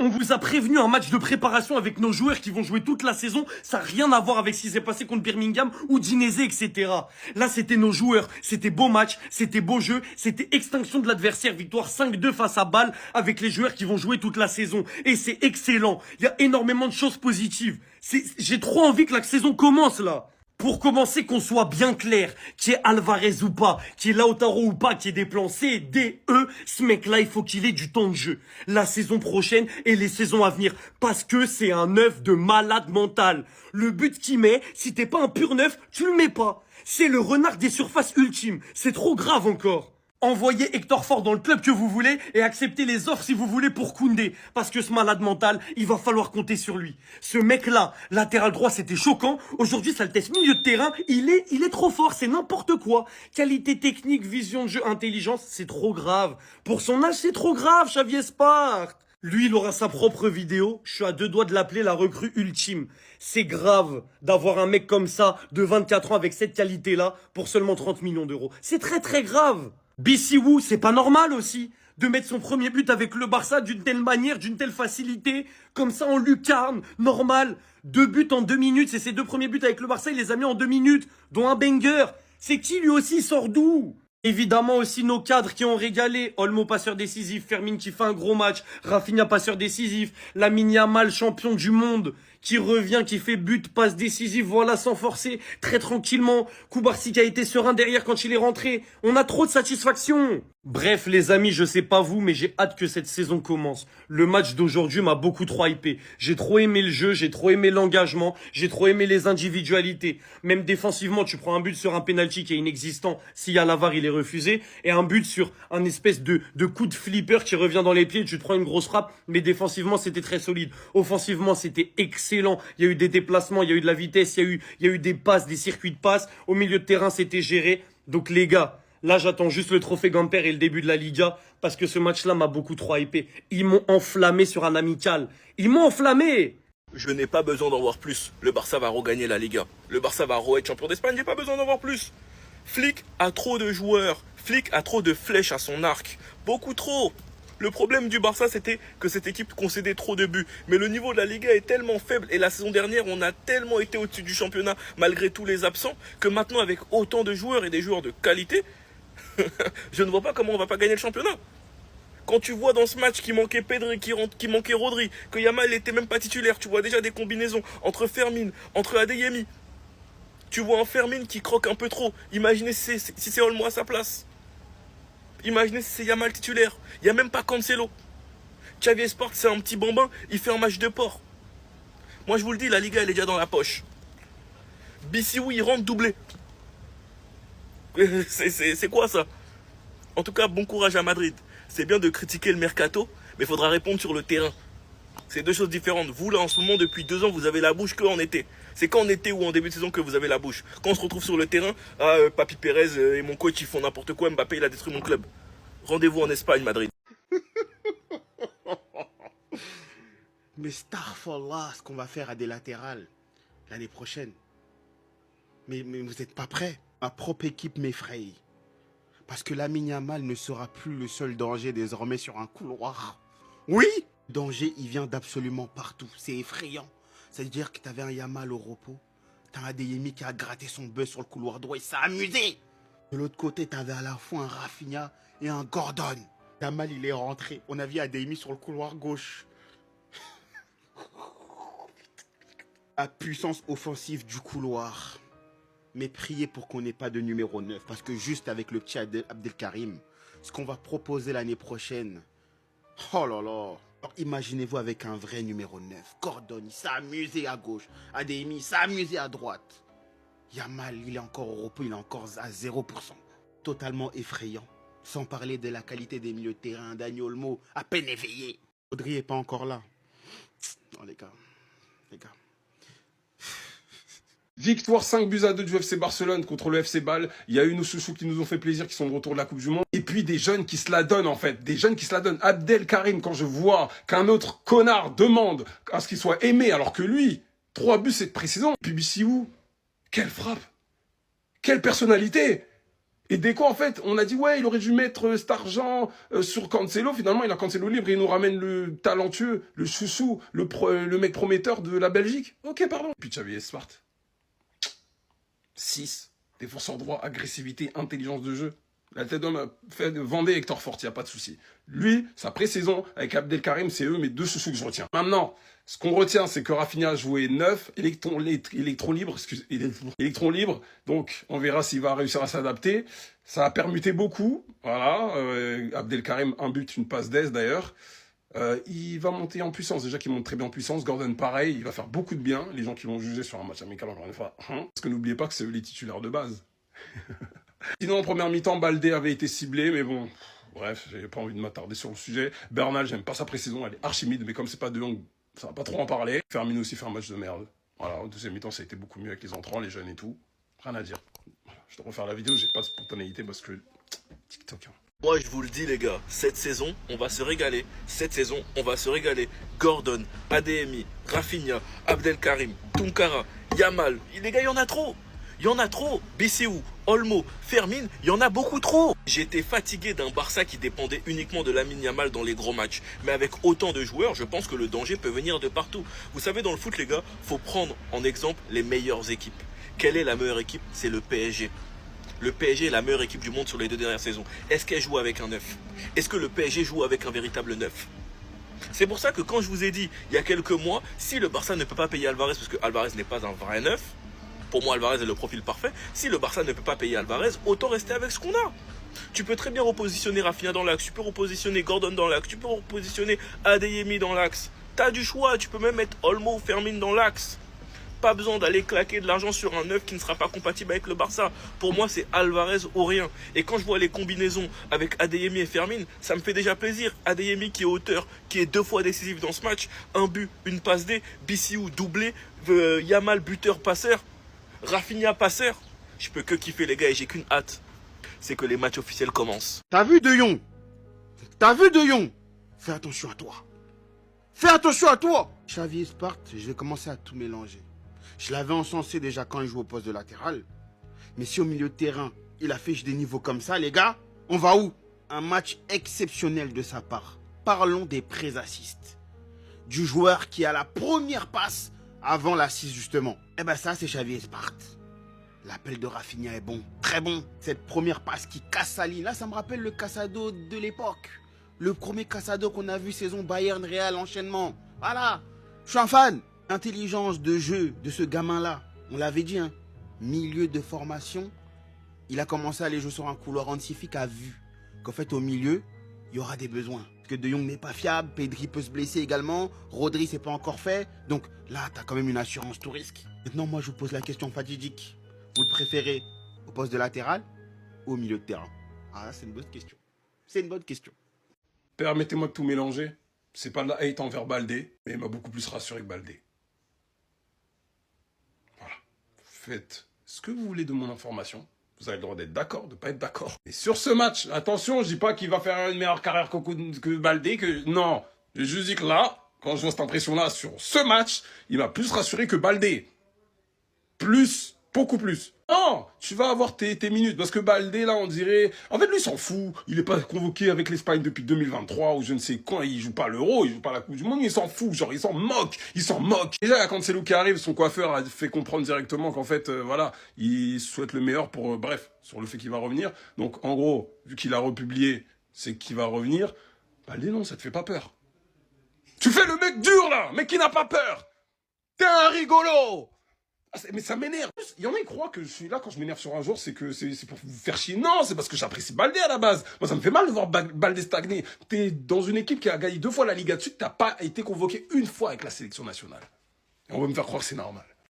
On vous a prévenu, un match de préparation avec nos joueurs qui vont jouer toute la saison, ça n'a rien à voir avec ce qui s'est passé contre Birmingham ou Dinese, etc. Là, c'était nos joueurs, c'était beau match, c'était beau jeu, c'était extinction de l'adversaire, victoire 5-2 face à Bâle avec les joueurs qui vont jouer toute la saison. Et c'est excellent, il y a énormément de choses positives. J'ai trop envie que la saison commence là. Pour commencer, qu'on soit bien clair, qu'il y ait Alvarez ou pas, qu'il y ait Lautaro ou pas, qu'il y ait des plans C, D, E, ce mec-là, il faut qu'il ait du temps de jeu. La saison prochaine et les saisons à venir. Parce que c'est un neuf de malade mental. Le but qu'il met, si t'es pas un pur neuf, tu le mets pas. C'est le renard des surfaces ultimes. C'est trop grave encore. Envoyez Hector Ford dans le club que vous voulez et acceptez les offres si vous voulez pour Koundé. Parce que ce malade mental, il va falloir compter sur lui. Ce mec-là, latéral droit, c'était choquant. Aujourd'hui, ça le teste milieu de terrain. Il est trop fort, c'est n'importe quoi. Qualité technique, vision de jeu, intelligence, c'est trop grave. Pour son âge, c'est trop grave, Xavier Spart. Lui, il aura sa propre vidéo. Je suis à 2 doigts de l'appeler la recrue ultime. C'est grave d'avoir un mec comme ça, de 24 ans, avec cette qualité-là, pour seulement 30 millions d'euros. C'est très très grave. Bissiou, c'est pas normal aussi de mettre son premier but avec le Barça d'une telle manière, d'une telle facilité, comme ça en lucarne, normal. 2 buts en 2 minutes, c'est ses 2 premiers buts avec le Barça, il les a mis en 2 minutes, dont un banger. C'est qui lui aussi, il sort d'où? Évidemment aussi nos cadres qui ont régalé. Olmo passeur décisif, Fermin qui fait un gros match, Rafinha passeur décisif, Lamine Yamal champion du monde qui revient, qui fait but, passe décisif, voilà sans forcer, très tranquillement. Koubarsi qui a été serein derrière quand il est rentré. On a trop de satisfaction. Bref les amis, je sais pas vous, mais j'ai hâte que cette saison commence. Le match d'aujourd'hui m'a beaucoup trop hypé. J'ai trop aimé le jeu, j'ai trop aimé l'engagement, j'ai trop aimé les individualités. Même défensivement, tu prends un but sur un penalty qui est inexistant, s'il y a la VAR, il est refusé, et un but sur un espèce de coup de flipper qui revient dans les pieds, tu te prends une grosse frappe, mais défensivement, c'était très solide. Offensivement, c'était excellent. Il y a eu des déplacements, il y a eu de la vitesse, il y a eu des passes, des circuits de passes. Au milieu de terrain, c'était géré. Donc les gars, là, j'attends juste le trophée Gamper et le début de la Liga parce que ce match-là m'a beaucoup trop hypé. Ils m'ont enflammé sur un amical. Ils m'ont enflammé. Je n'ai pas besoin d'en voir plus. Le Barça va regagner la Liga. Le Barça va re-être champion d'Espagne. J'ai pas besoin d'en voir plus. Flick a trop de joueurs. Flick a trop de flèches à son arc. Beaucoup trop. Le problème du Barça, c'était que cette équipe concédait trop de buts. Mais le niveau de la Liga est tellement faible. Et la saison dernière, on a tellement été au-dessus du championnat, malgré tous les absents, que maintenant, avec autant de joueurs et des joueurs de qualité, je ne vois pas comment on va pas gagner le championnat. Quand tu vois dans ce match qu'il manquait Pedri, qu'il manquait Rodri, que Yamal n'était même pas titulaire, tu vois déjà des combinaisons entre Fermin, entre Adeyemi. Tu vois un Fermin qui croque un peu trop. Imaginez si c'est Olmo à sa place. Imaginez si c'est Yamal titulaire. Il n'y a même pas Cancelo. Xavier Sport, c'est un petit bambin, il fait un match de porc. Moi je vous le dis, la Liga elle est déjà dans la poche. Bissiou il rentre doublé. C'est quoi ça? En tout cas, bon courage à Madrid. C'est bien de critiquer le mercato, mais il faudra répondre sur le terrain. C'est deux choses différentes. Vous, là, en ce moment, depuis 2 ans, vous avez la bouche qu'en été. C'est qu'en été ou en début de saison que vous avez la bouche. Quand on se retrouve sur le terrain, Papi Pérez et mon coach, ils font n'importe quoi. Mbappé, il a détruit mon club. Rendez-vous en Espagne, Madrid. Mais Starfallah, ce qu'on va faire à des latérales l'année prochaine. Mais vous n'êtes pas prêts. Ma propre équipe m'effraie. Parce que Lamine Yamal ne sera plus le seul danger désormais sur un couloir. Oui, le danger, il vient d'absolument partout. C'est effrayant. C'est-à-dire que tu avais un Yamal au repos. Tu as un Adeyemi qui a gratté son buzz sur le couloir droit et ça a amusé. De l'autre côté, tu avais à la fois un Rafinha et un Gordon. Yamal, il est rentré. On a vu Adeyemi sur le couloir gauche. La puissance offensive du couloir. Mais priez pour qu'on n'ait pas de numéro 9. Parce que juste avec le petit Abdelkarim, ce qu'on va proposer l'année prochaine, oh là là. Alors imaginez-vous avec un vrai numéro 9. Gordon, il s'est amusé à gauche. Adeyemi, il s'est amusé à droite. Yamal, il est encore au repos, il est encore à 0%. Totalement effrayant. Sans parler de la qualité des milieux de terrain. Dani Olmo, à peine éveillé. Audrey n'est pas encore là. Non les gars. Victoire 5-2 du FC Barcelone contre le FC Bâle. Il y a eu nos chouchous qui nous ont fait plaisir, qui sont de retour de la Coupe du Monde. Et puis des jeunes qui se la donnent en fait. Des jeunes qui se la donnent. Abdelkarim, quand je vois qu'un autre connard demande à ce qu'il soit aimé alors que lui, 3 buts cette pré-saison. Puis Bissiou, quelle frappe. Quelle personnalité. Et Deco, en fait, on a dit, ouais, il aurait dû mettre cet argent sur Cancelo. Finalement, il a Cancelo libre et il nous ramène le talentueux, le chouchou, le mec prometteur de la Belgique. Ok, pardon. Puis Xavi est smart. 6. Défenseur droit, agressivité, intelligence de jeu. La tête d'homme a fait vendre Hector Fort, il n'y a pas de souci. Lui, sa pré-saison avec Abdelkarim, c'est eux mes deux chouchous que je retiens. Maintenant, ce qu'on retient, c'est que Rafinha a joué 9, électron libre, donc on verra s'il va réussir à s'adapter. Ça a permuté beaucoup, voilà. Abdelkarim, un but, une passe d'aise d'ailleurs. Il va monter en puissance, déjà qu'il monte très bien en puissance. Gordon, pareil, il va faire beaucoup de bien. Les gens qui vont juger sur un match amical, encore une fois. Parce que n'oubliez pas que c'est eux les titulaires de base. Sinon, en première mi-temps, Baldé avait été ciblé, mais bon, bref, j'ai pas envie de m'attarder sur le sujet. Bernal, j'aime pas sa pré-saison, elle est archimide, mais comme c'est pas De Jong, ça va pas trop en parler. Firmino aussi fait un match de merde. Voilà, en deuxième mi-temps, ça a été beaucoup mieux avec les entrants, les jeunes et tout. Rien à dire. Je dois refaire la vidéo, j'ai pas de spontanéité parce que TikTok. Moi, je vous le dis, les gars, cette saison, on va se régaler. Cette saison, on va se régaler. Gordon, ADMI, Rafinha, Abdelkarim, Tunkara, Yamal. Les gars, il y en a trop. Il y en a trop. BCU, Olmo, Fermin, il y en a beaucoup trop. J'étais fatigué d'un Barça qui dépendait uniquement de Lamine Yamal dans les gros matchs. Mais avec autant de joueurs, je pense que le danger peut venir de partout. Vous savez, dans le foot, les gars, faut prendre en exemple les meilleures équipes. Quelle est la meilleure équipe? C'est le PSG. Le PSG est la meilleure équipe du monde sur les 2 dernières saisons. Est-ce qu'elle joue avec un 9? Est-ce que le PSG joue avec un véritable 9? C'est pour ça que quand je vous ai dit, il y a quelques mois, si le Barça ne peut pas payer Alvarez, parce que Alvarez n'est pas un vrai 9, pour moi, Alvarez est le profil parfait. Si le Barça ne peut pas payer Alvarez, autant rester avec ce qu'on a. Tu peux très bien repositionner Rafinha dans l'axe, tu peux repositionner Gordon dans l'axe, tu peux repositionner Adeyemi dans l'axe. T'as du choix, tu peux même mettre Olmo ou Fermin dans l'axe. Pas besoin d'aller claquer de l'argent sur un 9 qui ne sera pas compatible avec le Barça. Pour moi, c'est Alvarez ou rien. Et quand je vois les combinaisons avec Adeyemi et Fermin, ça me fait déjà plaisir. Adeyemi qui est auteur, qui est 2 fois décisif dans ce match. Un but, une passe D, BCU doublé, Yamal buteur passeur. Rafinha passeur, je peux que kiffer les gars et j'ai qu'une hâte, c'est que les matchs officiels commencent. T'as vu De Jong? T'as vu De Jong? Fais attention à toi. Fais attention à toi. Xavi et Sparte, je vais commencer à tout mélanger. Je l'avais encensé déjà quand il joue au poste de latéral. Mais si au milieu de terrain, il affiche des niveaux comme ça, les gars, on va où? Un match exceptionnel de sa part. Parlons des pré-assists. Du joueur qui a la première passe avant l'assist justement. Eh ben ça, c'est Xavi et Sparte. L'appel de Rafinha est bon, très bon. Cette première passe qui casse sa ligne, là, ça me rappelle le Casado de l'époque. Le premier Casado qu'on a vu saison Bayern-Real, enchaînement. Voilà, je suis un fan. Intelligence de jeu de ce gamin-là, on l'avait dit, hein. Milieu de formation, il a commencé à aller jouer sur un couloir antifique, a vu qu'en fait, au milieu, il y aura des besoins. Que De Jong n'est pas fiable, Pedri peut se blesser également, Rodri c'est pas encore fait. Donc là, tu as quand même une assurance tout risque. Maintenant, moi, je vous pose la question fatidique. Vous le préférez au poste de latéral ou au milieu de terrain? Ah, c'est une bonne question. C'est une bonne question. Permettez-moi de tout mélanger. C'est pas de la hate envers Baldé, mais il m'a beaucoup plus rassuré que Baldé. Voilà. Faites ce que vous voulez de mon information. Vous avez le droit d'être d'accord, de pas être d'accord. Et sur ce match, attention, je dis pas qu'il va faire une meilleure carrière que Baldé, que non. Je juste dis que là, quand je vois cette impression-là sur ce match, il m'a plus rassuré que Baldé. Plus, beaucoup plus. Non, tu vas avoir tes minutes, parce que Baldé, là, on dirait... En fait, lui, il s'en fout. Il est pas convoqué avec l'Espagne depuis 2023, ou je ne sais quand, il joue pas l'Euro, il joue pas la Coupe du Monde, il s'en fout, genre, il s'en moque. Déjà, quand c'est Cancelo qui arrive, son coiffeur a fait comprendre directement qu'en fait, voilà, il souhaite le meilleur pour... bref, sur le fait qu'il va revenir. Donc, en gros, vu qu'il a republié, c'est qu'il va revenir. Baldé, non, ça te fait pas peur. Tu fais le mec dur, là, mais qui n'a pas peur. T'es un rigolo. Ah, mais ça m'énerve. Il y en a qui croient que je suis là quand je m'énerve sur un joueur, c'est que c'est pour vous faire chier. Non, c'est parce que j'apprécie Baldé à la base. Moi, ça me fait mal de voir Baldé stagner. T'es dans une équipe qui a gagné 2 fois la Liga de suite, t'as pas été convoqué une fois avec la sélection nationale. Et on va me faire croire que c'est normal.